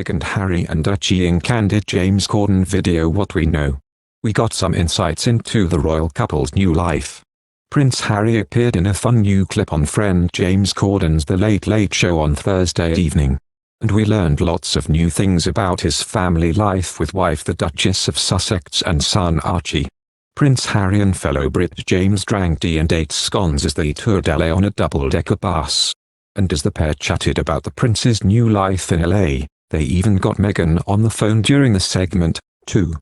Meghan Harry and Archie in candid James Corden video. What we know. We got some insights into the royal couple's new life. Prince Harry appeared in a fun new clip on friend James Corden's The Late Late Show on Thursday evening. And we learned lots of new things about his family life with wife the Duchess of Sussex and son Archie. Prince Harry and fellow Brit James drank tea and ate scones as they toured LA on a double-decker bus. And as the pair chatted about the prince's new life in LA, they even got Meghan on the phone during the segment, too.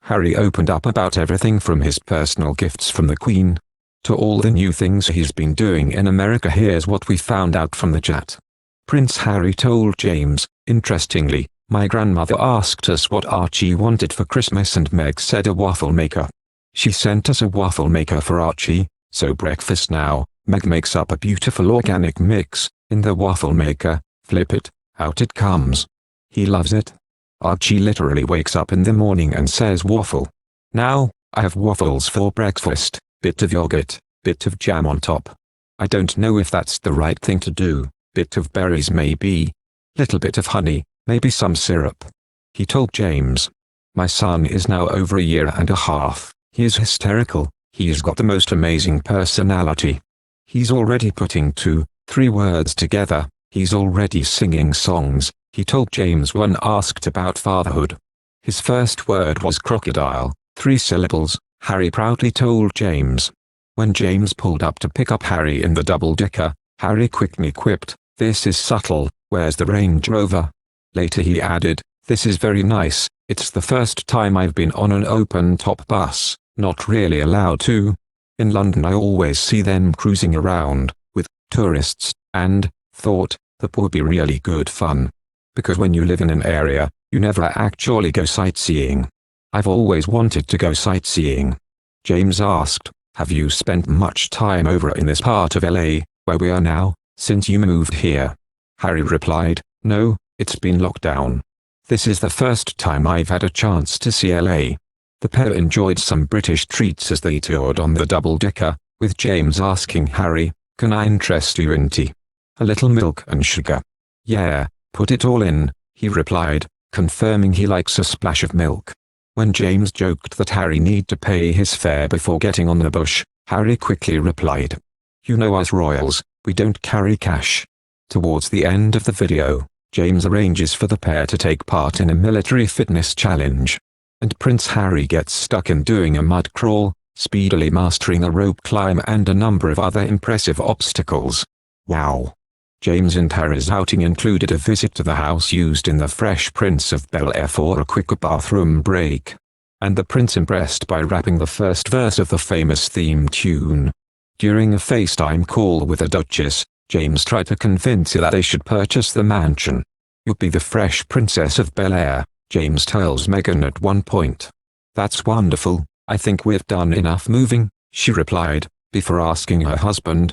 Harry opened up about everything from his personal gifts from the Queen to all the new things he's been doing in America. Here's what we found out from the chat. Prince Harry told James, "Interestingly, my grandmother asked us what Archie wanted for Christmas and Meg said a waffle maker. She sent us a waffle maker for Archie, so breakfast now, Meg makes up a beautiful organic mix in the waffle maker, flip it, out it comes. He loves it. Archie literally wakes up in the morning and says waffle. Now, I have waffles for breakfast, bit of yogurt, bit of jam on top. I don't know if that's the right thing to do, bit of berries maybe, little bit of honey, maybe some syrup." He told James. "My son is now over a year and a half, he is hysterical, he's got the most amazing personality. He's already putting 2-3 words together, he's already singing songs," he told James when asked about fatherhood. "His first word was crocodile, 3 syllables, Harry proudly told James. When James pulled up to pick up Harry in the double-decker, Harry quickly quipped, "This is subtle, where's the Range Rover?" Later he added, "This is very nice, it's the first time I've been on an open-top bus, not really allowed to. In London I always see them cruising around, with tourists, and thought, that would be really good fun. Because when you live in an area, you never actually go sightseeing. I've always wanted to go sightseeing." James asked, "Have you spent much time over in this part of LA, where we are now, since you moved here?" Harry replied, "No, it's been locked down. This is the first time I've had a chance to see LA." The pair enjoyed some British treats as they toured on the double-decker, with James asking Harry, "Can I interest you in tea? A little milk and sugar?" "Yeah, put it all in," he replied, confirming he likes a splash of milk. When James joked that Harry need to pay his fare before getting on the bus, Harry quickly replied, "You know us royals, we don't carry cash." Towards the end of the video, James arranges for the pair to take part in a military fitness challenge. And Prince Harry gets stuck in doing a mud crawl, speedily mastering a rope climb and a number of other impressive obstacles. Wow! James and Harry's outing included a visit to the house used in The Fresh Prince of Bel-Air for a quick bathroom break. And the prince impressed by rapping the first verse of the famous theme tune. During a FaceTime call with the Duchess, James tried to convince her that they should purchase the mansion. "You'll be the Fresh Princess of Bel-Air," James tells Meghan at one point. "That's wonderful, I think we've done enough moving," she replied, before asking her husband,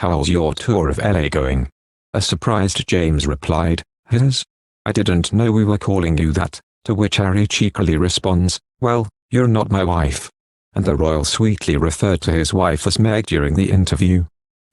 how's your tour of LA going?" A surprised James replied, "His? I didn't know we were calling you that," to which Harry cheekily responds, "Well, you're not my wife." And the royal sweetly referred to his wife as Meg during the interview.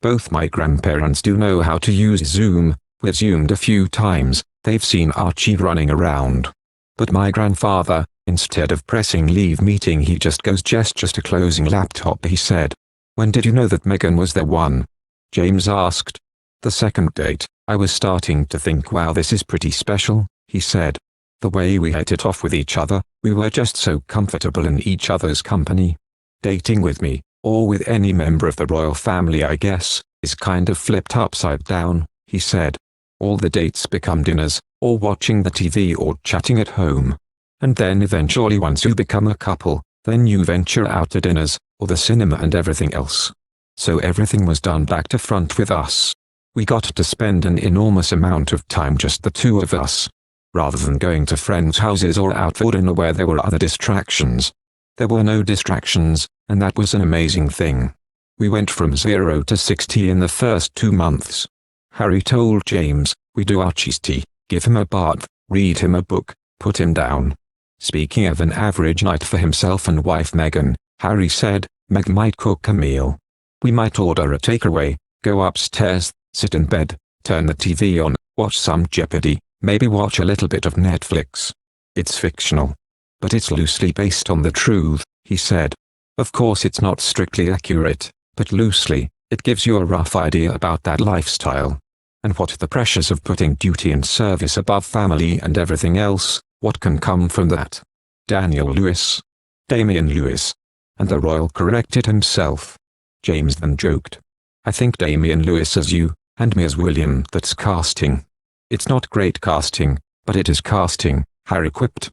"Both my grandparents do know how to use Zoom, we've Zoomed a few times, they've seen Archie running around. But my grandfather, instead of pressing leave meeting he just gestures to closing laptop," he said. "When did you know that Meghan was the one?" James asked. "The second date, I was starting to think wow this is pretty special," he said. "The way we hit it off with each other, we were just so comfortable in each other's company. Dating with me, or with any member of the royal family I guess, is kind of flipped upside down," he said. "All the dates become dinners, or watching the TV or chatting at home. And then eventually once you become a couple, then you venture out to dinners, or the cinema and everything else. So everything was done back to front with us. We got to spend an enormous amount of time just the two of us. Rather than going to friends' houses or out for dinner where there were other distractions. There were no distractions, and that was an amazing thing. We went from 0 to 60 in the first 2 months." Harry told James, "We do Archie's tea, give him a bath, read him a book, put him down." Speaking of an average night for himself and wife Meghan, Harry said, "Meg might cook a meal. We might order a takeaway, go upstairs, sit in bed, turn the TV on, watch some Jeopardy, Maybe watch a little bit of Netflix. It's fictional. But it's loosely based on the truth, he said. Of course it's not strictly accurate, but loosely, it gives you a rough idea about that lifestyle. And what the pressures of putting duty and service above family and everything else, what can come from that. Daniel Lewis. Damian Lewis. And the royal corrected himself. James then joked. I think Damian Lewis as you, and me as William. That's casting. It's not great casting, but it is casting, Harry quipped.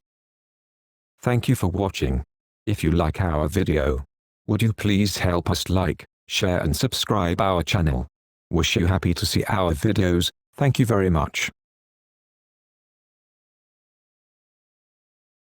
Thank you for watching. If you like our video, would you please help us like, share and subscribe our channel. Wish you happy to see our videos. Thank you very much.